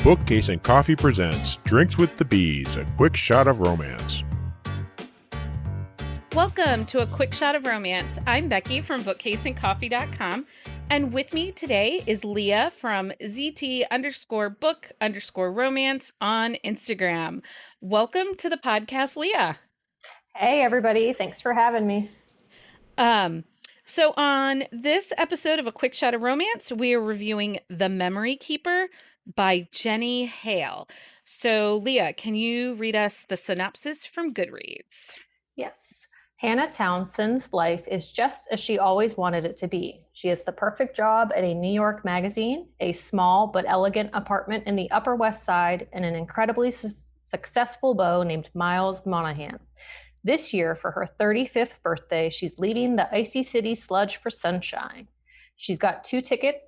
Bookcase and Coffee presents Drinks with the Bees, a quick shot of romance. Welcome to A Quick Shot of Romance. I'm Becky from bookcaseandcoffee.com, and with me today is Leah from ZT_book_romance on Instagram. Welcome to the podcast, Leah. Hey, everybody. Thanks for having me. So on this episode of A Quick Shot of Romance, we are reviewing The Memory Keeper by Jenny Hale. So Leah, can you read us the synopsis from Goodreads? Yes. Hannah Townsend's life is just as she always wanted it to be. She has the perfect job at a New York magazine, a small but elegant apartment in the Upper West Side, and an incredibly successful beau named Miles Monahan. This year, for her 35th birthday, she's leaving the icy city sludge for sunshine. She's got tickets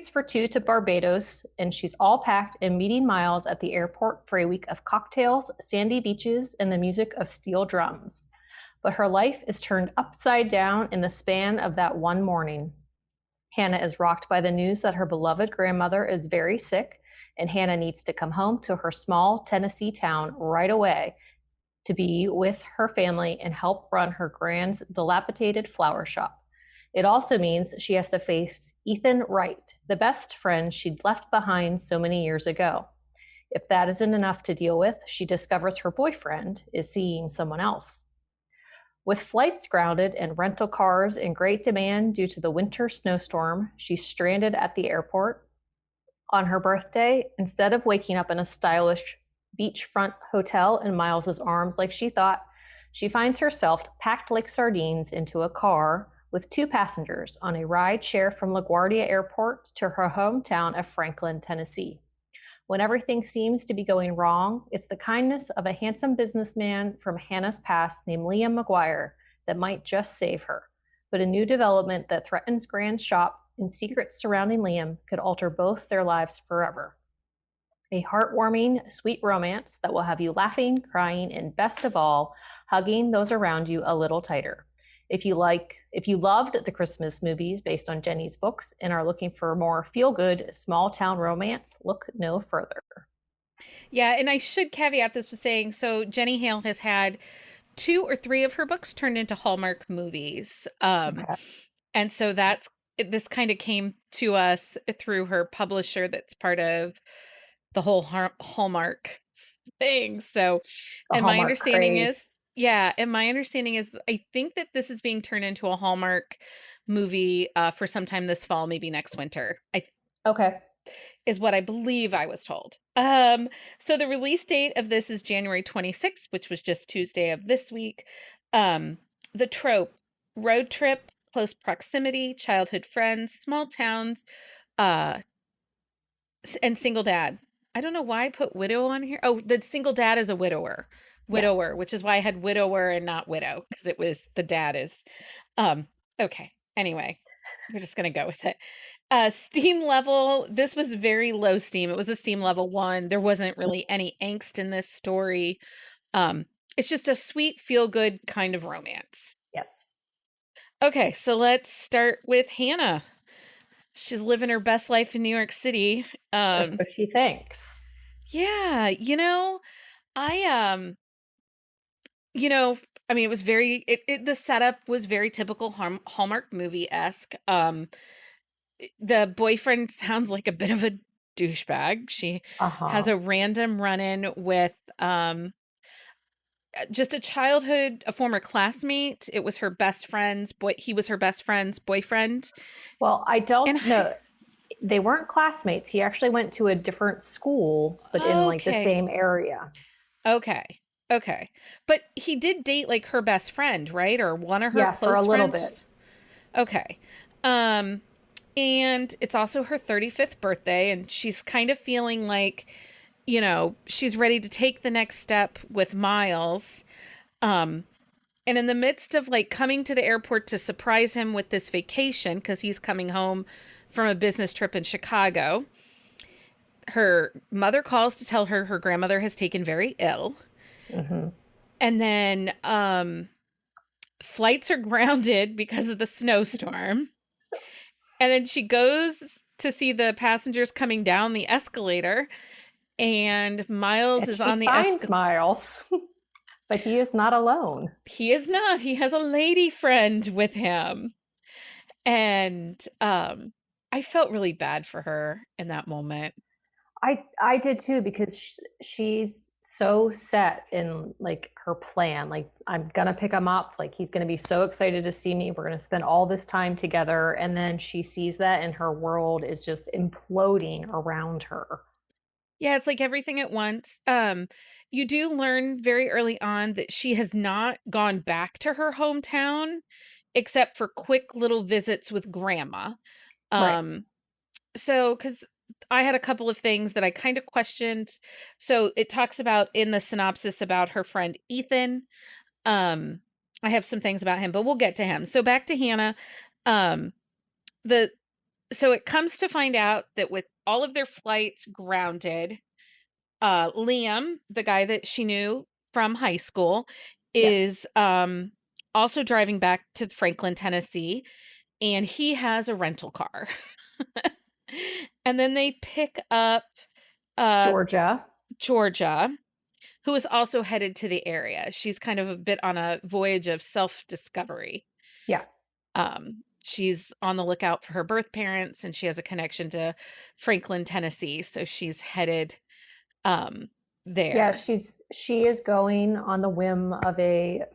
for two to Barbados, and she's all packed and meeting Miles at the airport for a week of cocktails, sandy beaches, and the music of steel drums. But her life is turned upside down in the span of that one morning. Hannah is rocked by the news that her beloved grandmother is very sick, and Hannah needs to come home to her small Tennessee town right away to be with her family and help run her gran's dilapidated flower shop. It also means she has to face Ethan Wright, the best friend she'd left behind so many years ago. If that isn't enough to deal with, she discovers her boyfriend is seeing someone else. With flights grounded and rental cars in great demand due to the winter snowstorm, she's stranded at the airport. On her birthday, instead of waking up in a stylish beachfront hotel in Miles's arms like she thought, she finds herself packed like sardines into a car with two passengers on a ride share from LaGuardia Airport to her hometown of Franklin, Tennessee. When everything seems to be going wrong, it's the kindness of a handsome businessman from Hannah's past named Leah McGuire that might just save her. But a new development that threatens Gran's shop and secrets surrounding Liam could alter both their lives forever. A heartwarming, sweet romance that will have you laughing, crying, and best of all, hugging those around you a little tighter. If you loved the Christmas movies based on Jenny's books and are looking for more feel-good, small-town romance, look no further. Yeah, and I should caveat this with saying, so Jenny Hale has had 2 or 3 of her books turned into Hallmark movies. And so this kind of came to us through her publisher that's part of the whole Hallmark thing. So, and my understanding is, I think that this is being turned into a Hallmark movie for sometime this fall, maybe next winter. Is what I believe I was told. So the release date of this is January 26th, which was just Tuesday of this week. The trope, road trip, close proximity, childhood friends, small towns, and single dad. I don't know why I put widow on here. Oh, the single dad is a widower, yes. Which is why I had widower and not widow, because it was the dad is. Okay. Anyway, we're just going to go with it. Steam level. This was very low steam. It was a steam level 1. There wasn't really any angst in this story. It's just a sweet, feel good kind of romance. Yes. Okay. So let's start with Hannah. She's living her best life in New York City. That's what she thinks. Yeah, it was very, the setup was very typical Hallmark movie-esque. The boyfriend sounds like a bit of a douchebag. She has a random run-in with just a former classmate. It was her best friend's he was her best friend's boyfriend. Well, I don't know. They weren't classmates. He actually went to a different school, but in like the same area. Okay. But he did date like her best friend, right? Or one of her close for a little friends. bit. Okay. And it's also her 35th birthday, and she's kind of feeling like, she's ready to take the next step with Miles. And in the midst of like coming to the airport to surprise him with this vacation, because he's coming home from a business trip in Chicago, her mother calls to tell her her grandmother has taken very ill. Mm-hmm. And then flights are grounded because of the snowstorm. And then she goes to see the passengers coming down the escalator, and Miles And is she on the finds escalator. Miles, but he is not alone. He is not. He has a lady friend with him. And I felt really bad for her in that moment. I did too because she's so set in like her plan. Like I'm gonna pick him up. Like he's gonna be so excited to see me. We're gonna spend all this time together, and then she sees that, and her world is just imploding around her. Yeah, it's like everything at once. You do learn very early on that she has not gone back to her hometown except for quick little visits with grandma. Right. Um, so because I had a couple of things that I kind of questioned. So it talks about in the synopsis about her friend Ethan. Um, I have some things about him, but we'll get to him. So back to Hannah. Um, the so it comes to find out that with all of their flights grounded, Liam, the guy that she knew from high school, Yes. is also driving back to Franklin, Tennessee, and he has a rental car. And then they pick up uh Georgia. Georgia, who is also headed to the area. She's kind of a bit on a voyage of self-discovery. Yeah. She's on the lookout for her birth parents, and she has a connection to Franklin, Tennessee, so she's headed um Yeah, there. she is going on the whim of a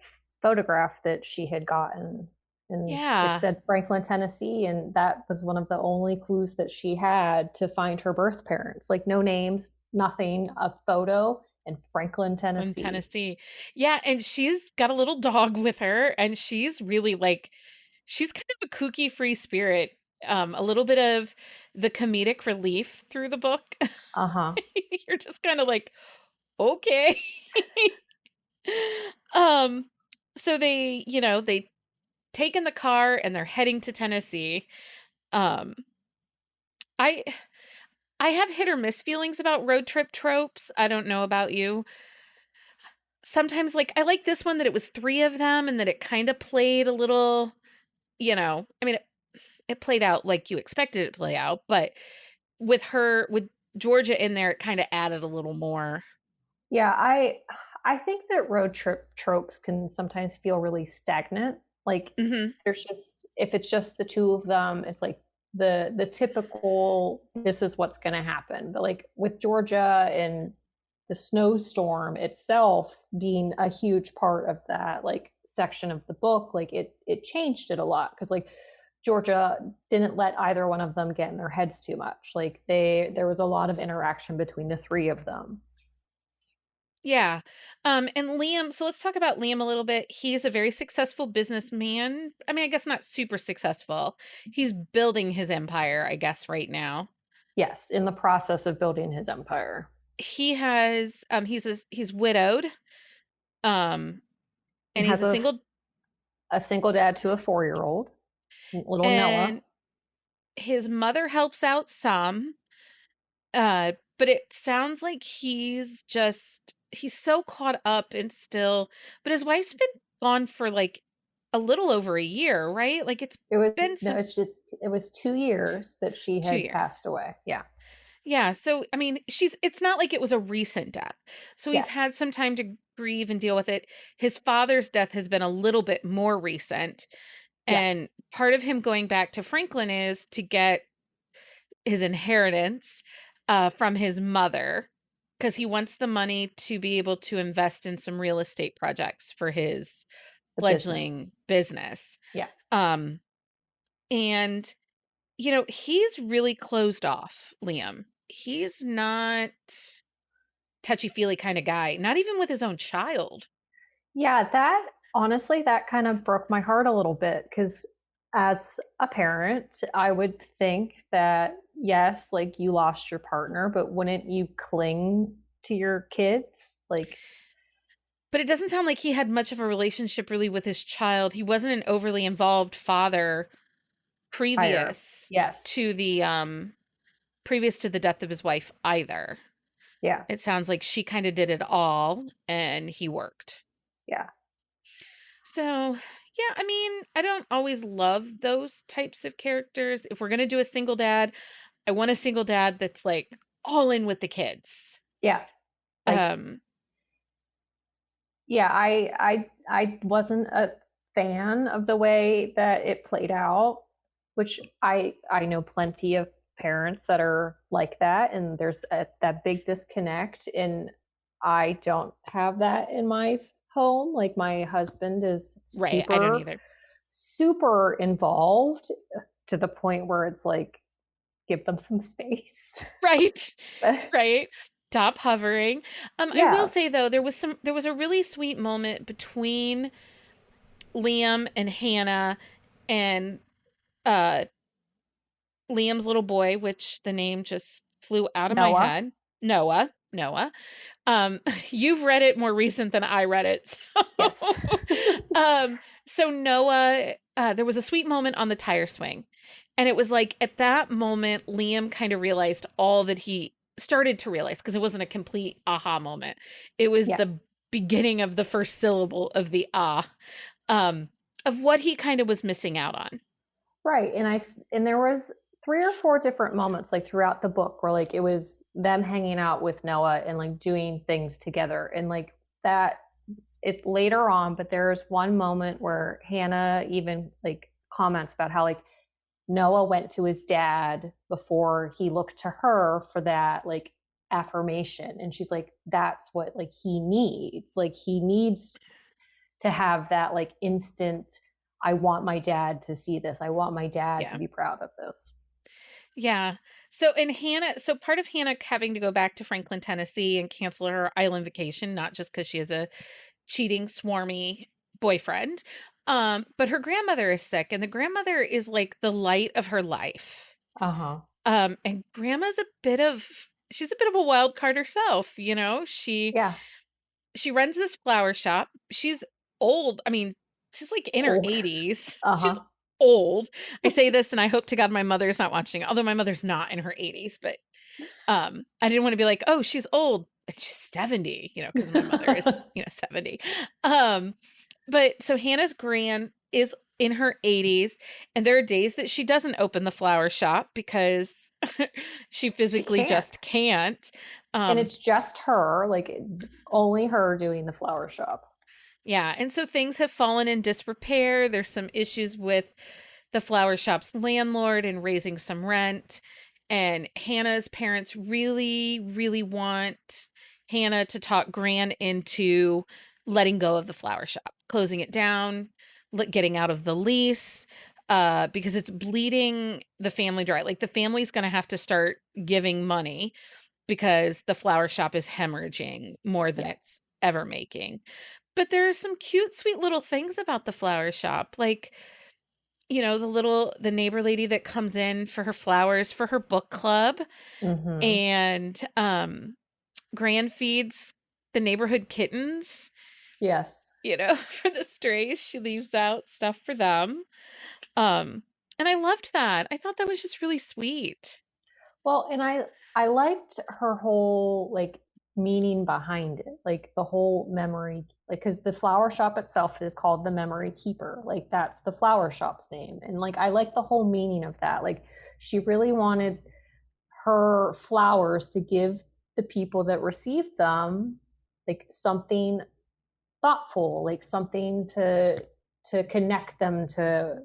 photograph that she had gotten, and it Yeah. said Franklin, Tennessee, and that was one of the only clues that she had to find her birth parents. Like no names, nothing, a photo in Franklin, In Tennessee. Tennessee. Yeah, and she's got a little dog with her, and she's really, like she's kind of a kooky free spirit, a little bit of the comedic relief through the book. Uh-huh. You're just kinda like, "Okay." Um, so they take in the car and they're heading to Tennessee. Um, I I have hit or miss feelings about road trip tropes. I don't know about you. Sometimes, like, I like this one that it was 3 of them and that it kinda played a little, I mean, it played out like you expected it to play out, but with Georgia in there, it kinda added a little more. Yeah, I think that road trip tropes can sometimes feel really stagnant. Like Mhm. there's just if it's just the two of them, it's like the typical this is what's going to happen. But like with Georgia and the snowstorm itself being a huge part of that like section of the book, like it changed it a lot because like Georgia didn't let either one of them get in their heads too much. Like there was a lot of interaction between the three of them. Yeah. And Liam, so let's talk about Liam a little bit. He's a very successful businessman. I mean, I guess not super successful. He's building his empire, I guess, right now. Yes, in the process of building his empire. He's widowed. Um, And and he's has a single dad to a 4-year-old, little Noah. and his mother helps out some. But it sounds like he's so caught up and still, but his wife's been gone for like a little over a year, right? Like it's It been was no, some it was 2 years that she 2 had years. passed away. Yeah. Yeah, so I mean, it's not like it was a recent death. So he's Yes. had some time to grieve and deal with it. His father's death has been a little bit more recent, Yeah. and part of him going back to Franklin is to get his inheritance from his mother because he wants the money to be able to invest in some real estate projects for his The fledgling business. business. Yeah. Um, and he's really closed off, Liam. He's not touchy-feely kind of guy, not even with his own child. Yeah, that honestly, that kind of broke my heart a little bit because as a parent, I would think that yes, like you lost your partner, but wouldn't you cling to your kids? Like, But it doesn't sound like he had much of a relationship really with his child. He wasn't an overly involved father prior. previous Yes. to the um previous to the death of his wife either. Yeah. It sounds like she kind of did it all and he worked. Yeah. So, yeah, I mean, I don't always love those types of characters. If we're going to do a single dad, I want a single dad that's like all in with the kids. Yeah. Like, yeah, I wasn't a fan of the way that it played out, which I know plenty of parents that are like that, and there's that big disconnect, and I don't have that in my home. Like, my husband is right. I don't super either. super involved to the point where it's like, give them some space. Right. Right. Stop hovering. I will Yeah. say though, there was a really sweet moment between Liam and Hannah and uh Liam's little boy, which the name just flew out of my Noah. head. Noah. You've read it more recent than I read it. Yes. So Noah, there was a sweet moment on the tire swing. And it was like at that moment, Liam kind of realized all that he started to realize, because it wasn't a complete aha moment. It was Yeah. the beginning of the first syllable of the um, of what he kind of was missing out on. Right. And there was 3 or 4 different moments like throughout the book where like it was them hanging out with Noah and like doing things together, and like that it's later on, but there's one moment where Hannah even like comments about how like Noah went to his dad before he looked to her for that like affirmation, and she's like, that's what like he needs. Like, he needs to have that like instant, I want my dad to see this. I want my dad to Yeah. be proud of this. Yeah. So part of Hannah having to go back to Franklin, Tennessee and cancel her island vacation, not just because she has a cheating, swarmy boyfriend, but her grandmother is sick, and the grandmother is like the light of her life. Uh-huh. And grandma's she's a bit of a wild card herself, Yeah. She runs this flower shop. She's old. I mean, she's like in her Old. 80s. She's Uh-huh. old. I say this and I hope to God my mother's not watching, although my mother's not in her 80s, but I didn't want to be like, "Oh, she's old." But she's 70, because my mother is, 70. But so Hannah's gran is in her 80s, and there are days that she doesn't open the flower shop because she She physically can't. just can't. And it's just her, like only her doing the flower shop. Yeah, and so things have fallen in disrepair. There's some issues with the flower shop's landlord and raising some rent. And Hannah's parents really, really want Hannah to talk Gran into letting go of the flower shop, closing it down, getting out of the lease, because it's bleeding the family dry. Like, the family's going to have to start giving money because the flower shop is hemorrhaging more than Yeah. it's ever making. But there are some cute, sweet little things about the flower shop, like, the neighbor lady that comes in for her flowers for her book club, Mm-hmm. and Gran feeds the neighborhood kittens, Yes. for the strays. She leaves out stuff for them. And I loved that. I thought that was just really sweet. Well, and I liked her whole like meaning behind it, like the whole memory, like because the flower shop itself is called the Memory Keeper, like that's the flower shop's name, and like I like the whole meaning of that. Like, she really wanted her flowers to give the people that received them like something thoughtful, like something to connect them to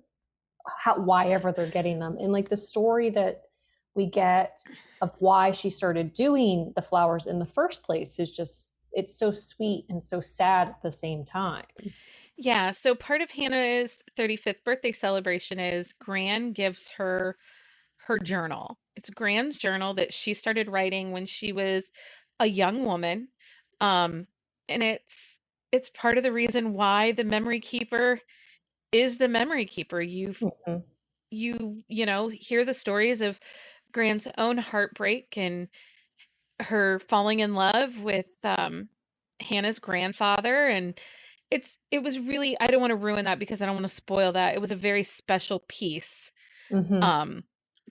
why ever they're getting them, and like the story that we get of why she started doing the flowers in the first place is just, it's so sweet and so sad at the same time. Yeah, so part of Hannah's 35th birthday celebration is Gran gives her journal. It's Gran's journal that she started writing when she was a young woman. Um, and it's part of the reason why the memory keeper is the memory keeper. Mhm. You hear the stories of Gran's own heartbreak and her falling in love with Hannah's grandfather, and it was really, I don't want to ruin that because I don't want to spoil that. It was a very special piece Mhm. um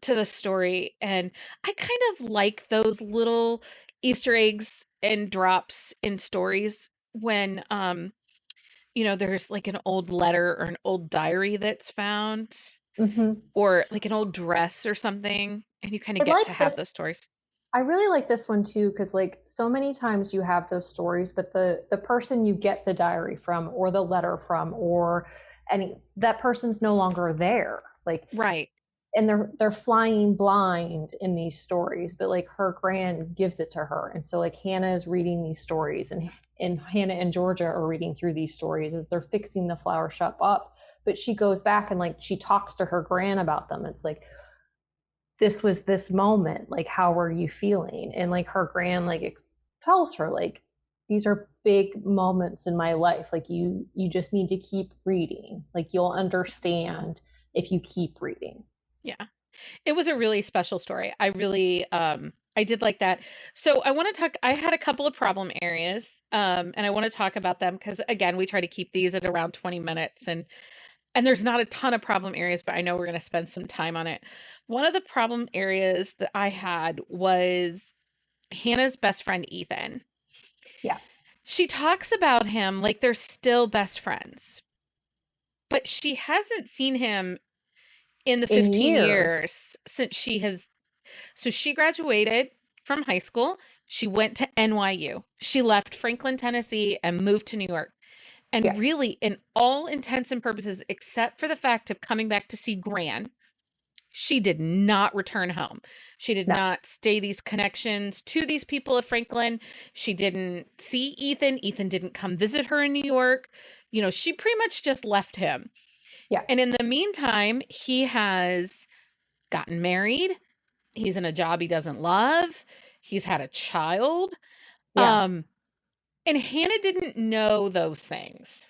to the story, and I kind of like those little Easter eggs and drops in stories when there's like an old letter or an old diary that's found, Mhm. or like an old dress or something, and you kind I of get like to have this. those stories. I really like this one too, because like so many times you have those stories, but the person you get the diary from or the letter from or any that person's no longer there. Like, Right. and they're flying blind in these stories, but like her gran gives it to her. And so like Hannah is reading these stories, and Hannah and Georgia are reading through these stories as they're fixing the flower shop up. But she goes back and like she talks to her gran about them. It's like, this was this moment, like how were you feeling? And like her gran like tells her like, these are big moments in my life, like you just need to keep reading, like you'll understand if you keep reading. Yeah. It was a really special story. I really I did like that. So I want to talk I had a couple of problem areas and I want to talk about them cuz again, we try to keep these at around 20 minutes and there's not a ton of problem areas, but I know we're going to spend some time on it. One of the problem areas that I had was Hannah's best friend Ethan. Yeah. She talks about him like they're still best friends, but she hasn't seen him in the In 15 years. years since she has. So she graduated from high school. She went to NYU. She left Franklin, Tennessee, and moved to New York. And Yeah. really, in all intents and purposes, except for the fact of coming back to see Gran, she did not return home. She did No. not stay these connections to these people of Franklin. She didn't see Ethan. Ethan didn't come visit her in New York. You know, she pretty much just left him. Yeah. And in the meantime, he has gotten married. He's in a job he doesn't love. He's had a child. Yeah. And Hannah didn't know those things.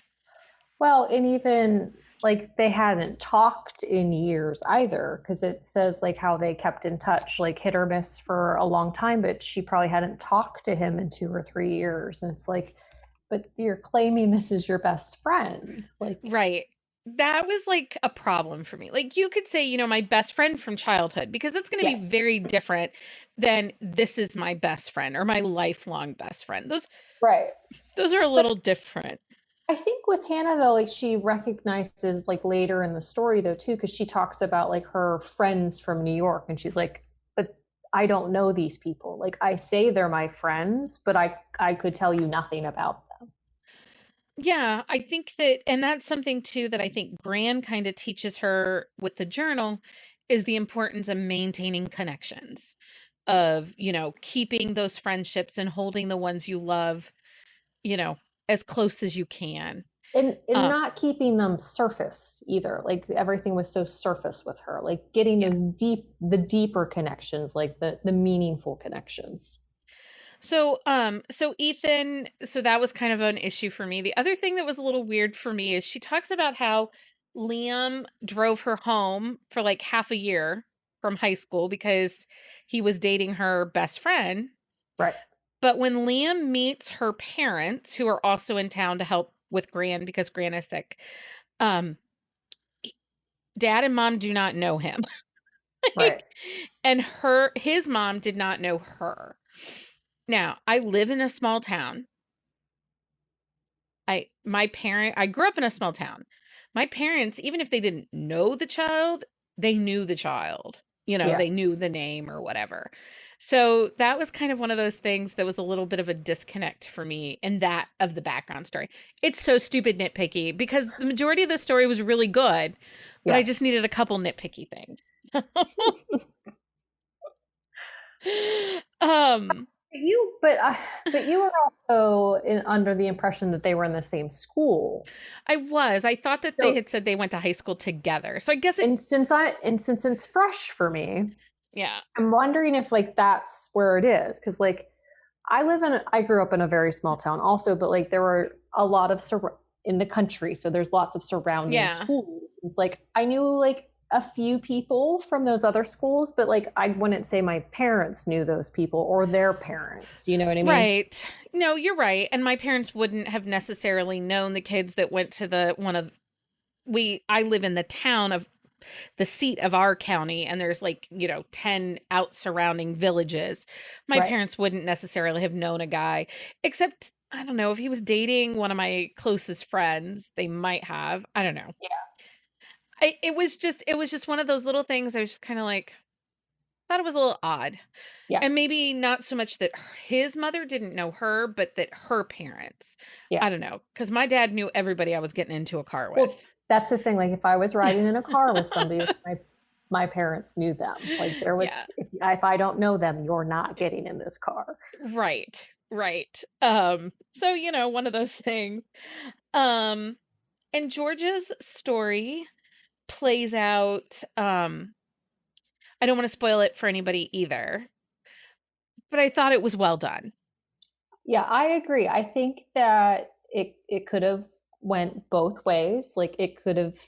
Well, and even like they hadn't talked in years either, because it says like how they kept in touch, like hit or miss for a long time, but she probably hadn't talked to him in 2 or 3 years. And it's like, but you're claiming this is your best friend. Like, Right. That was like a problem for me. Like you could say, you know, my best friend from childhood, because it's going to be yes. very different than this is my best friend or my lifelong best friend. Right. Those are a But little different. I think with Hannah though, like she recognizes like later in the story though too, because she talks about like her friends from New York, and she's like, but I don't know these people. Like I say they're my friends, but I could tell you nothing about them. Yeah, I think that, and that's something too that I think Gran kind of teaches her with the journal is the importance of maintaining connections, of, Yes. you know, keeping those friendships and holding the ones you love, you know, as close as you can. And Um, not keeping them surface either. Like everything was so surface with her. Like getting yeah. those the deeper connections, like the meaningful connections. So Ethan, so that was kind of an issue for me. The other thing that was a little weird for me is she talks about how Liam drove her home for like half a year from high school because he was dating her best friend. Right. But when Liam meets her parents, who are also in town to help with Gran because Gran is sick, um, dad and mom do not know him. Right. Like, and his mom did not know her. Now, I live in a small town. I grew up in a small town. My parents, even if they didn't know the child, they knew the child. You know, Yeah. they knew the name or whatever. So that was kind of one of those things that was a little bit of a disconnect for me in that of the background story. It's so stupid nitpicky because the majority of the story was really good, but I just Yes. needed a couple nitpicky things. um But you were also under the impression that they were in the same school. I thought that they So had said they went to high school together. So I guess it and since it's fresh for me, yeah. I'm wondering if like that's where it is, because like I grew up in a very small town also, but like there were a lot of in the country, so there's lots of surrounding Yeah. schools. It's like I knew like a few people from those other schools, but like I wouldn't say my parents knew those people or their parents. You know what I mean? Right. No, you're right. And my parents wouldn't have necessarily known the kids that went to I live in the town of the seat of our county and there's like, you know, 10 out surrounding villages. My Right. parents wouldn't necessarily have known a guy except I don't know if he was dating one of my closest friends, they might have. I don't know. Yeah. It was just one of those little things I was just kind of like thought it was a little odd. Yeah. And maybe not so much that his mother didn't know her, but that her parents. Yeah. I don't know, because my dad knew everybody I was getting into a car Well, with. that's the thing. Like if I was riding in a car with somebody, my parents knew them. Like there was, Yeah, if I don't know them, you're not getting in this car. right, right. So, one of those things. Um, and George's story plays out, I don't want to spoil it for anybody either, but I thought it was well done. Yeah, I agree. I think that it could have went both ways. Like it could have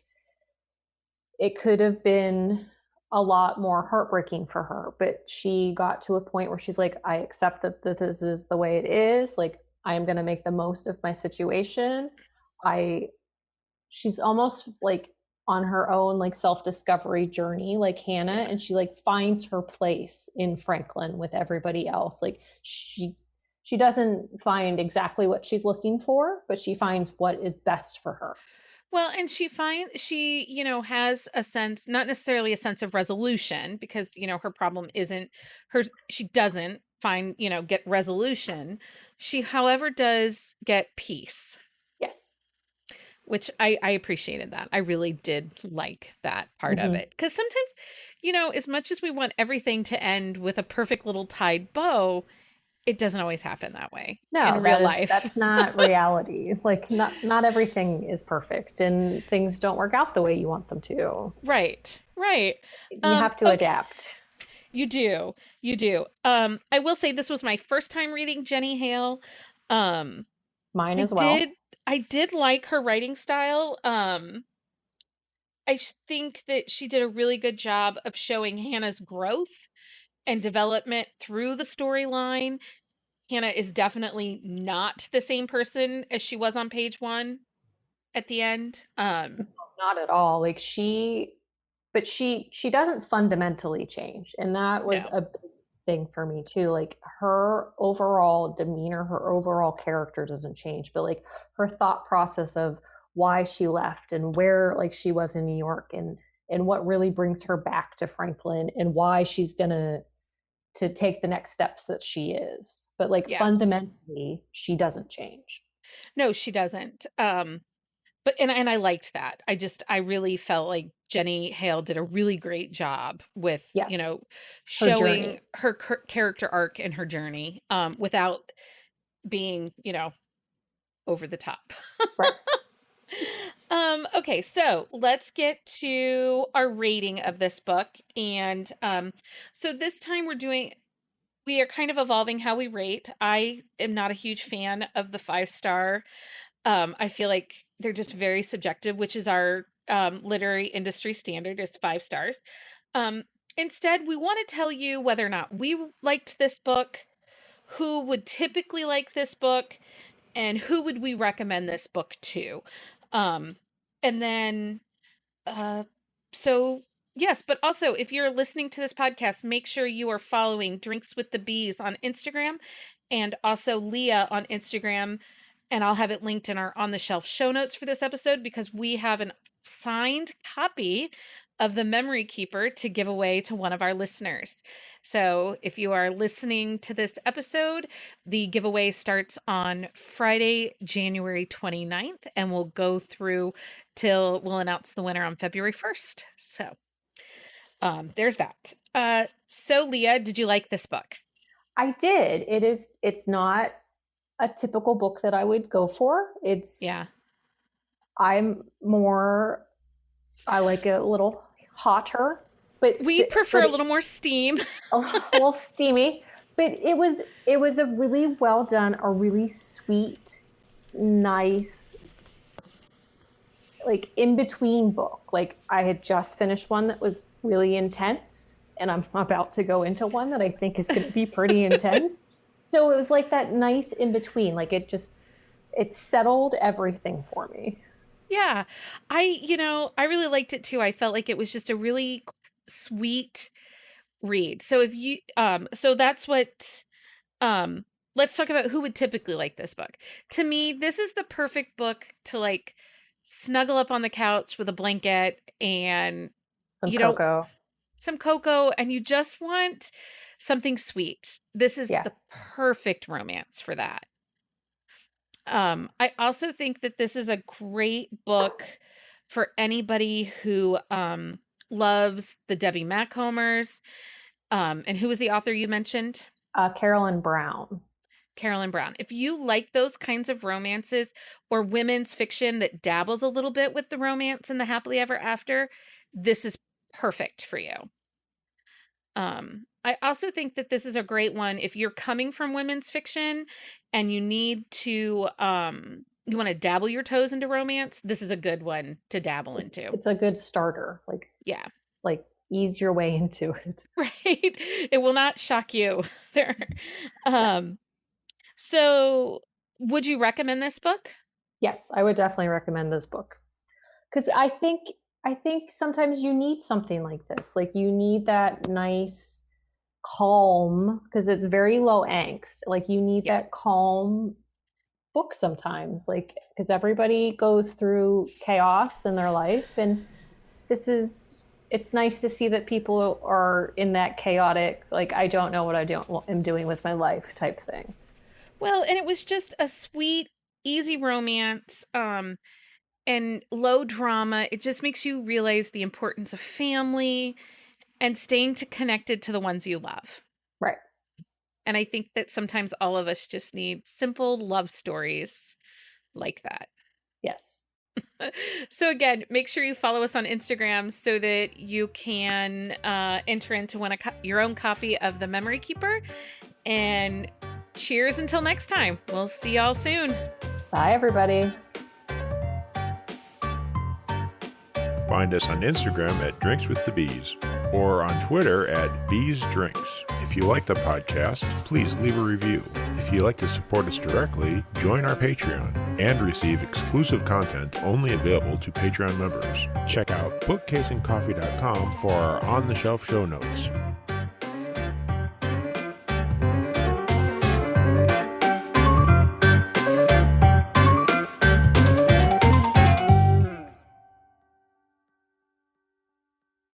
been a lot more heartbreaking for her, but she got to a point where she's like, I accept that this is the way it is. Like I am going to make the most of my situation. I She's almost like on her own like self-discovery journey like Hannah, Yeah. and she like finds her place in Franklin with everybody else. Like she doesn't find exactly what she's looking for, but she finds what is best for her. Well, and has a sense, not necessarily a sense of resolution, because, her problem isn't she doesn't get resolution. She, however, does get peace, Yes. which I appreciated that. I really did like that part of Mm-hmm. it. Because sometimes, as much as we want everything to end with a perfect little tied bow, it doesn't always happen that way No, in real that's life. not reality. Like not everything is perfect, and things don't work out the way you want them to. Right, right. You have to Okay. adapt. You do. You do. I will say this was my first time reading Jenny Hale. Um, Mine I as well. did I did like her writing style. Think that she did a really good job of showing Hannah's growth and development through the storyline. Hannah is definitely not the same person as she was on page 1 at the end. Not at all. Like but she doesn't fundamentally change, and that was No. a big thing for me too. Like her overall demeanor, her overall character doesn't change, but like her thought process of why she left and where like she was in New York, and what really brings her back to Franklin, and why she's gonna to take the next steps that she is. But like Yeah. fundamentally, she doesn't change. No, she doesn't. But I liked that. I really felt like Jenny Hale did a really great job with, Yeah, her showing journey. her character arc and her journey, without being, over the top. Right. Okay, so let's get to our rating of this book. And so this time we are kind of evolving how we rate. I am not a huge fan of the 5-star. I feel like they're just very subjective, which is our literary industry standard is 5 stars. Um, Instead, we want to tell you whether or not we liked this book, who would typically like this book, and who would we recommend this book to. Um, and then, uh, so yes, but also if you're listening to this podcast, make sure you are following Drinks with the Bees on Instagram, and also Leah on Instagram. And I'll have it linked in our on the shelf show notes for this episode, because we have an signed copy of the Memory Keeper to give away to one of our listeners. So if you are listening to this episode, the giveaway starts on Friday, January 29th, and we'll go through till we'll announce the winner on February 1st. So there's that. So Leah, did you like this book? I did. It's not a typical book that I would go for. Yeah. I'm more, I like it a little hotter, but We prefer a little more steam. a little steamy, but it was a really well done, a really sweet, nice, like in between book. Like I had just finished one that was really intense, and I'm about to go into one that I think is going to be pretty intense. So it was like that nice in between. Like it settled everything for me. Yeah. I really liked it too. I felt like it was just a really sweet read. So if you so that's what let's talk about who would typically like this book. To me, this is the perfect book to like snuggle up on the couch with a blanket, and Some you don't cocoa. some cocoa, and you just want something sweet. This is Yeah. the perfect romance for that. I also think that this is a great book for anybody who loves the Debbie Macomers. And who was the author you mentioned? Carolyn Brown. Carolyn Brown. If you like those kinds of romances or women's fiction that dabbles a little bit with the romance and the happily ever after, this is perfect for you. I also think that this is a great one if you're coming from women's fiction and you need to you want to dabble your toes into romance. This is a good one to dabble into. It's a good starter. Yeah. Like ease your way into it. Right. It will not shock you there. So would you recommend this book? Yes, I would definitely recommend this book. Because I think sometimes you need something like this. Like you need that nice calm, because it's very low angst. Like you need that calm book sometimes, like because everybody goes through chaos in their life, and it's nice to see that people are in that chaotic, like I don't know what I'm doing with my life type thing. Well, and it was just a sweet, easy romance. And low drama. It just makes you realize the importance of family and staying connected to the ones you love. Right. And I think that sometimes all of us just need simple love stories like that. Yes. So again, make sure you follow us on Instagram so that you can enter into your own copy of The Memory Keeper. And cheers until next time. We'll see y'all soon. Bye, everybody. Find us on Instagram at Drinks with the Bees or on Twitter at Bees Drinks. If you like the podcast, please leave a review. If you'd like to support us directly, join our Patreon and receive exclusive content only available to Patreon members. Check out bookcaseandcoffee.com for our on-the-shelf show notes.